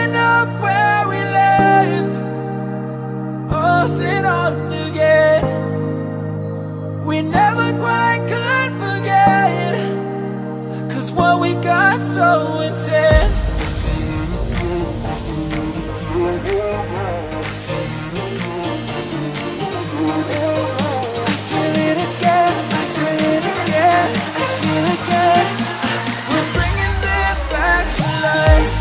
picking up where we left, off and on again. We never quite could forget, 'cause what we got so intense. I feel it again, I feel it again, I feel it again. We're bringing this back to life.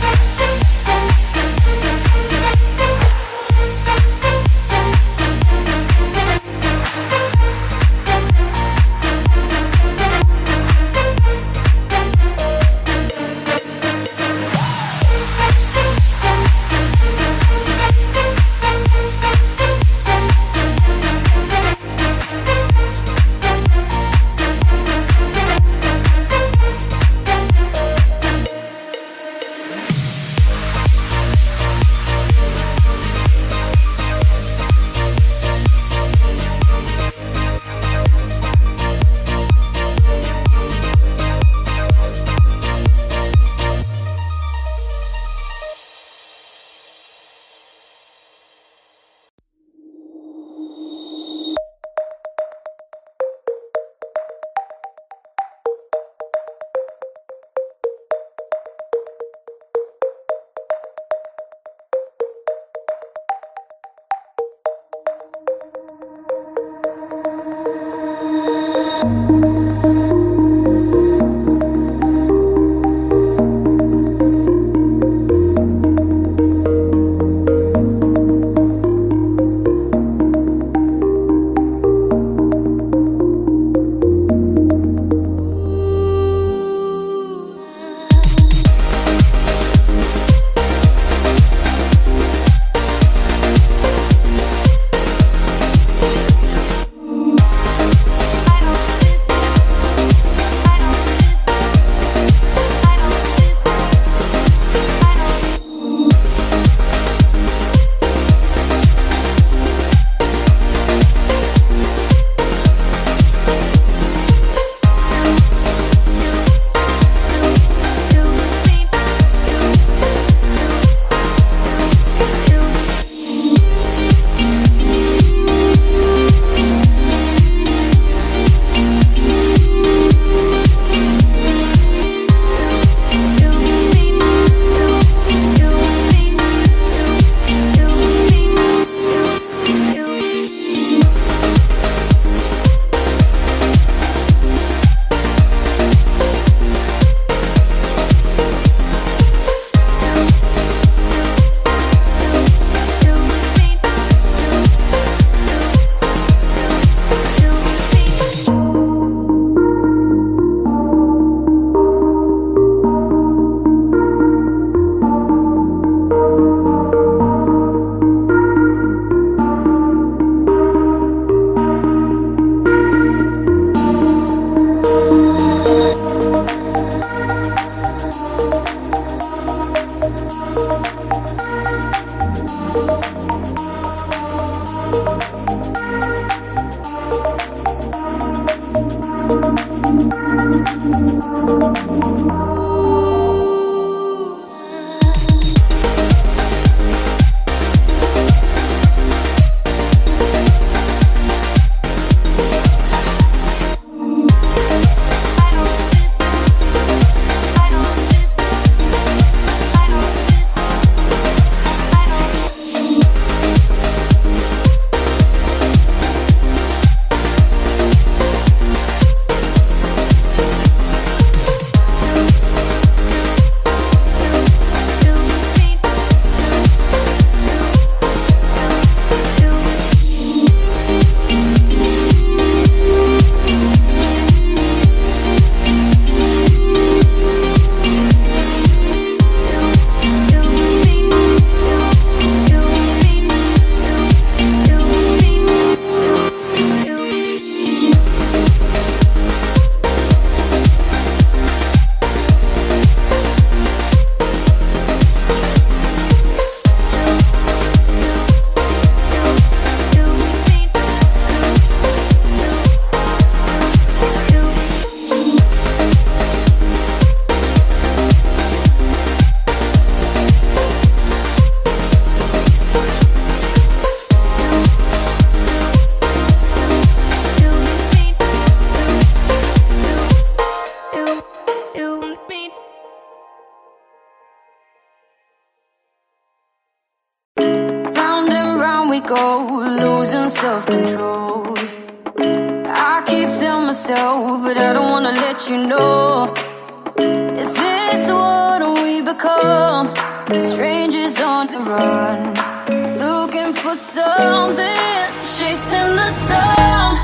me go, losing self-control. I keep telling myself, but I don't wanna let you know. Is this what we become? Strangers on the run, looking for something, chasing the sun.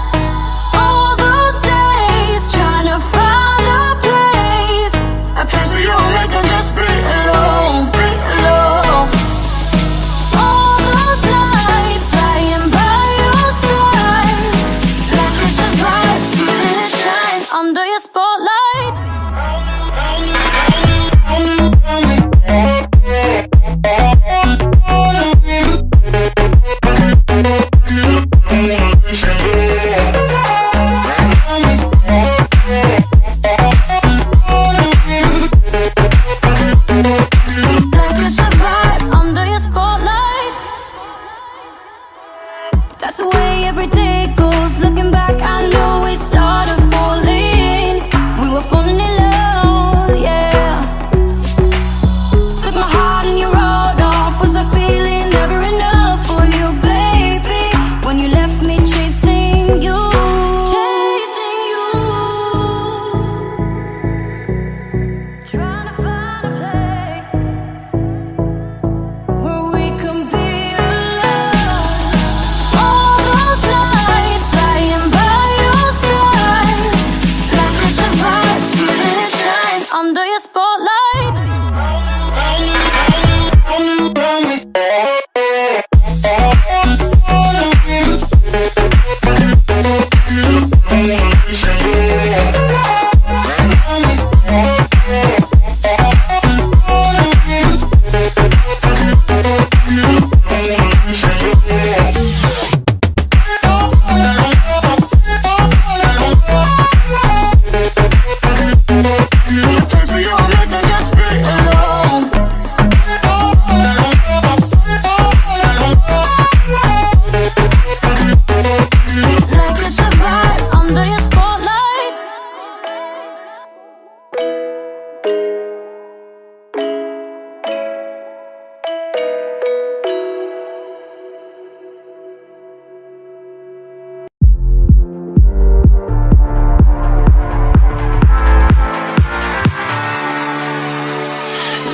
All those days, trying to find a place, a place where you'll make them just be alone, be alone. All those nights, lying by your side, like it's a vibe, feeling it shine under your spotlight. That's the way every day goes. Looking back, I know we started falling. We were falling in love, yeah. Took my heart and you rode off. Was a feeling never enough for you, baby? When you left me chasing you, chasing you, trying to find a place where we can be alone. All those nights, lying by your side, like it's a vibe, feeling it shine under your spotlight.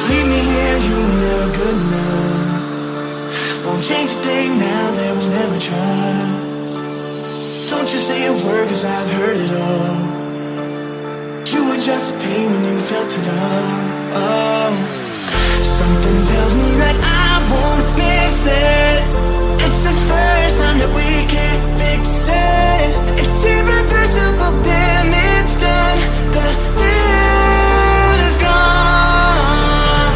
Leave me here, you were never good enough. Won't change a thing now, there was never trust. Don't you say a word, cause I've heard it all. You were just pain when you felt it all. Oh. Something tells me that I won't miss it. It's the first time that we can't fix it. It's irreversible damage done. The thrill is gone.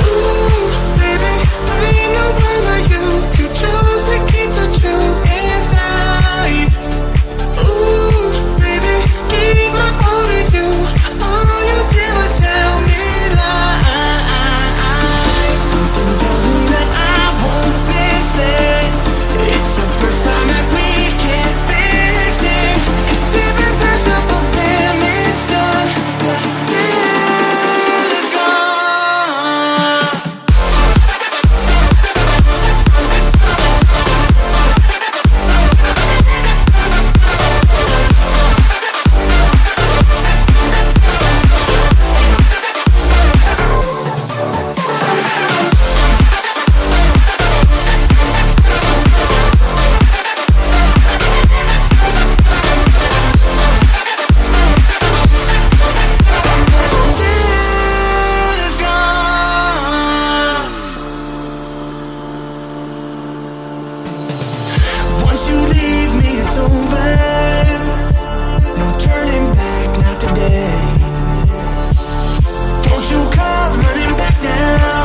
Ooh, baby, there ain't no one like you. You chose to keep the truth inside. Ooh, baby, gave my all to you. All you did was tell me lies. Something tells me that I won't miss it. It's the first time that we can't fix it. It's irreversible damage done. The thrill is gone. Once you leave me, it's over. No turning back, not today. Don't you come running back now.